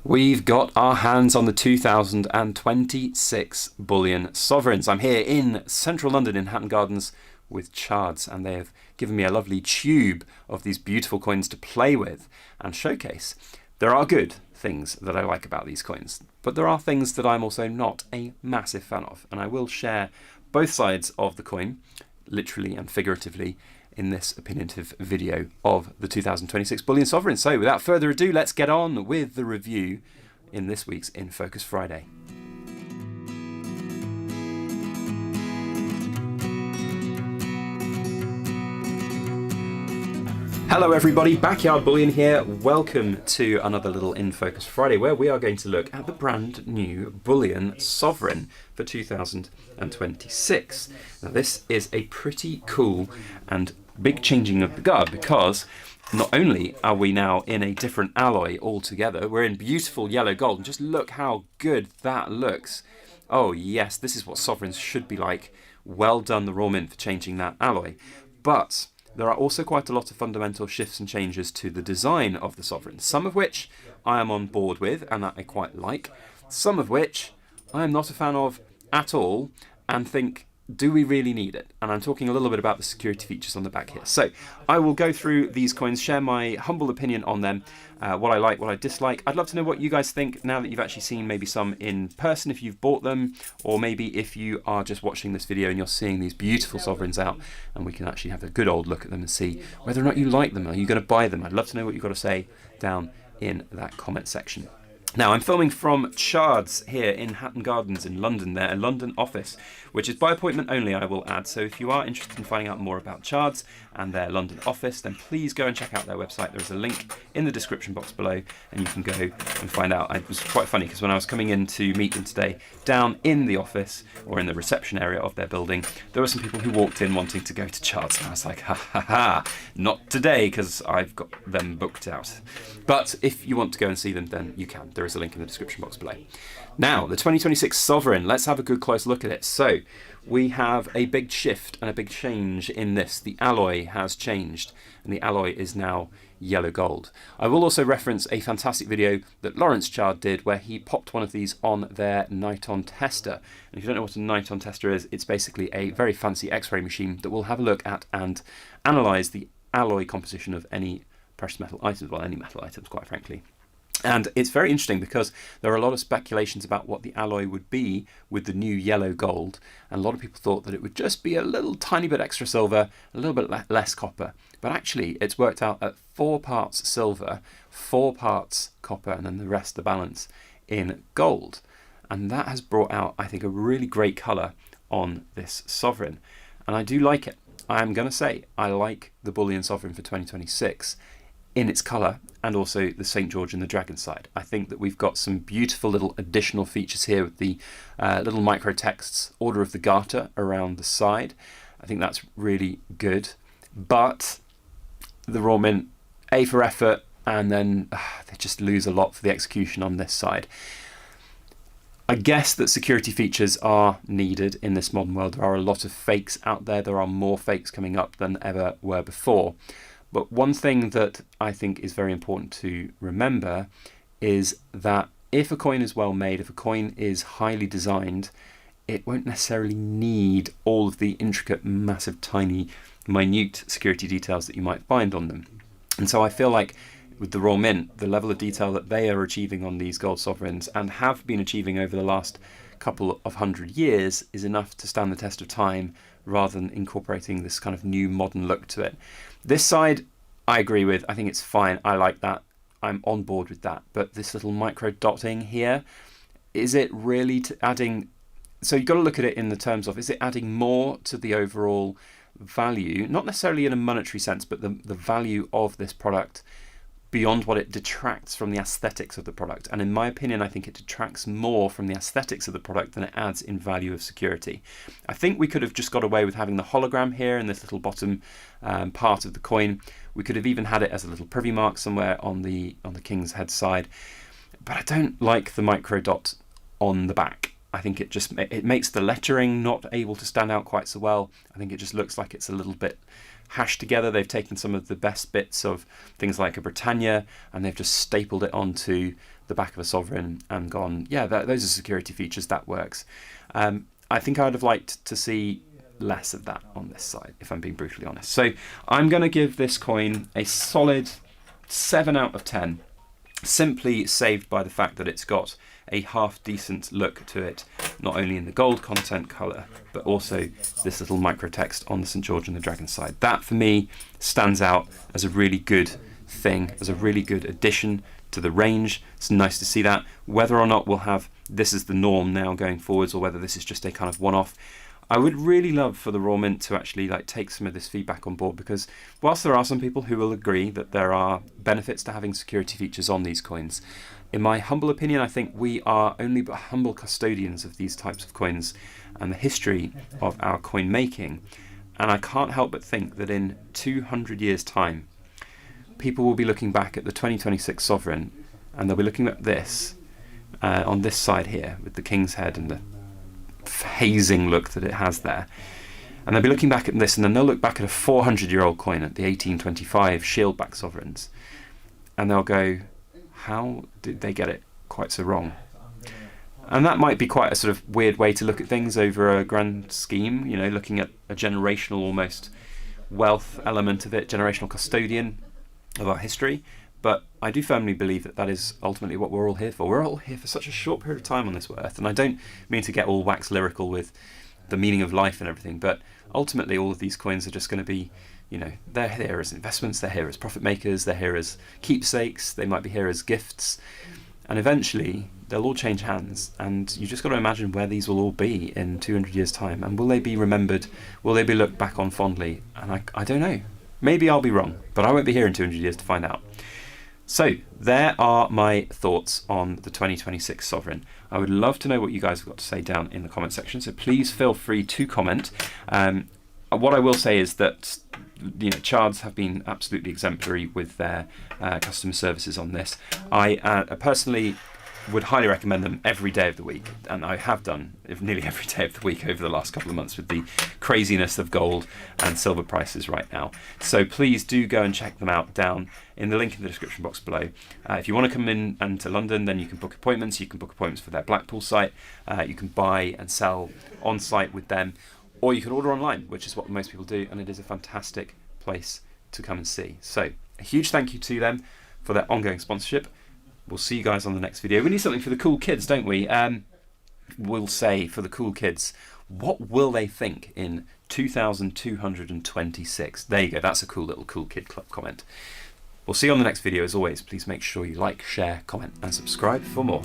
We've got our hands on the 2026 Bullion Sovereigns. I'm here in central London in Hatton Gardens with Chards, and they have given me a lovely tube of these beautiful coins to play with and showcase. There are good things that I like about these coins, but there are things that I'm also not a massive fan of, and I will share both sides of the coin, literally and figuratively, in this opinionative video of the 2026 Bullion Sovereign. So without further ado, let's get on with the review in this week's In Focus Friday. Hello everybody, Backyard Bullion here. Welcome to another little In Focus Friday where we are going to look at the brand new Bullion Sovereign for 2026. Now this is a pretty cool and big changing of the guard, because not only are we now in a different alloy altogether, we're in beautiful yellow gold, and just look how good that looks. Oh yes, this is what Sovereigns should be like. Well done the Raw Mint for changing that alloy. But there are also quite a lot of fundamental shifts and changes to the design of the Sovereign, some of which I am on board with and that I quite like, some of which I am not a fan of at all and think, do we really need it? And I'm talking a little bit about the security features on the back here. So I will go through these coins, share my humble opinion on them, what I like, what I dislike. I'd love to know what you guys think now that you've actually seen maybe some in person if you've bought them, or maybe if you are just watching this video and you're seeing these beautiful Sovereigns out, and we can actually have a good old look at them and see whether or not you like them. Are you going to buy them? I'd love to know what you've got to say down in that comment section. Now, I'm filming from Chards here in Hatton Gardens in London, their London office, which is by appointment only, I will add. So if you are interested in finding out more about Chards and their London office, then please go and check out their website. There is a link in the description box below, and you can go and find out. It was quite funny because when I was coming in to meet them today, down in the office or in the reception area of their building, there were some people who walked in wanting to go to Chards. And I was like, ha ha ha, not today, because I've got them booked out. But if you want to go and see them, then you can. There is a link in the description box below. Now, the 2026 Sovereign, let's have a good close look at it. So, we have a big shift and a big change in this. The alloy has changed, and the alloy is now yellow gold. I will also reference a fantastic video that Lawrence Chard did where he popped one of these on their Niton tester. And if you don't know what a Niton tester is, it's basically a very fancy X-ray machine that will have a look at and analyze the alloy composition of any precious metal items, well, any metal items, quite frankly. And it's very interesting because there are a lot of speculations about what the alloy would be with the new yellow gold. And a lot of people thought that it would just be a little tiny bit extra silver, a little bit less copper. But actually, it's worked out at 4 parts silver, 4 parts copper, and then the rest, the balance, in gold. And that has brought out, I think, a really great colour on this Sovereign. And I do like it. I am going to say I like the Bullion Sovereign for 2026 in its colour, and also the St. George and the Dragon side. I think that we've got some beautiful little additional features here with the little micro texts, Order of the Garter around the side. I think that's really good. But the Raw Mint, A for effort, and then they just lose a lot for the execution on this side. I guess that security features are needed in this modern world. There are a lot of fakes out there. There are more fakes coming up than ever were before. But one thing that I think is very important to remember is that if a coin is well made, if a coin is highly designed, it won't necessarily need all of the intricate, massive, tiny, minute security details that you might find on them. And so I feel like with the Raw Mint, the level of detail that they are achieving on these gold Sovereigns and have been achieving over the last couple of 100 years is enough to stand the test of time, rather than incorporating this kind of new modern look to it. This side, I agree with. I think it's fine. I like that. I'm on board with that. But this little micro dotting here, is it really adding... So you've got to look at it in the terms of, is it adding more to the overall value? Not necessarily in a monetary sense, but the value of this product beyond what it detracts from the aesthetics of the product. And in my opinion, I think it detracts more from the aesthetics of the product than it adds in value of security. I think we could have just got away with having the hologram here in this little bottom part of the coin. We could have even had it as a little privy mark somewhere on the king's head side. But I don't like the micro dot on the back. I think it makes the lettering not able to stand out quite so well. I think it just looks like it's a little bit hashed together. They've taken some of the best bits of things like a Britannia and they've just stapled it onto the back of a sovereign and gone, yeah, those are security features, that works. I think I would have liked to see less of that on this side, if I'm being brutally honest. So I'm going to give this coin a solid 7 out of 10, simply saved by the fact that it's got a half decent look to it, not only in the gold content colour, but also this little micro text on the St. George and the Dragon side. That for me stands out as a really good thing, as a really good addition to the range. It's nice to see that. Whether or not we'll have this as the norm now going forwards, or whether this is just a kind of one-off, I would really love for the Raw Mint to actually take some of this feedback on board, because whilst there are some people who will agree that there are benefits to having security features on these coins, in my humble opinion, I think we are only but humble custodians of these types of coins and the history of our coin making. And I can't help but think that in 200 years' time, people will be looking back at the 2026 Sovereign, and they'll be looking at this on this side here with the King's head and the hazing look that it has there. And they'll be looking back at this, and then they'll look back at a 400-year-old coin, at the 1825 Shieldback Sovereigns, and they'll go, how did they get it quite so wrong? And that might be quite a sort of weird way to look at things over a grand scheme, you know, looking at a generational almost wealth element of it, generational custodian of our history. But I do firmly believe that that is ultimately what we're all here for. We're all here for such a short period of time on this earth, and I don't mean to get all wax lyrical with the meaning of life and everything, but ultimately all of these coins are just going to be, you know, they're here as investments, they're here as profit makers, they're here as keepsakes, they might be here as gifts, and eventually they'll all change hands, and you just got to imagine where these will all be in 200 years' time, and will they be remembered, will they be looked back on fondly? And I don't know. Maybe I'll be wrong, but I won't be here in 200 years to find out. So there are my thoughts on the 2026 Sovereign. I would love to know what you guys have got to say down in the comment section, so please feel free to comment. What I will say is that, you know, Chards have been absolutely exemplary with their customer services on this. I personally would highly recommend them every day of the week, and I have done nearly every day of the week over the last couple of months with the craziness of gold and silver prices right now. So please do go and check them out down in the link in the description box below. If you want to come in and to London, then you can book appointments. You can book appointments for their Blackpool site. You can buy and sell on site with them, or you can order online, which is what most people do, and it is a fantastic place to come and see. So a huge thank you to them for their ongoing sponsorship. We'll see you guys on the next video. We need something for the cool kids, don't we? We'll say for the cool kids, what will they think in 2226? There you go. That's a cool little cool kid club comment. We'll see you on the next video. As always, please make sure you like, share, comment, and subscribe for more.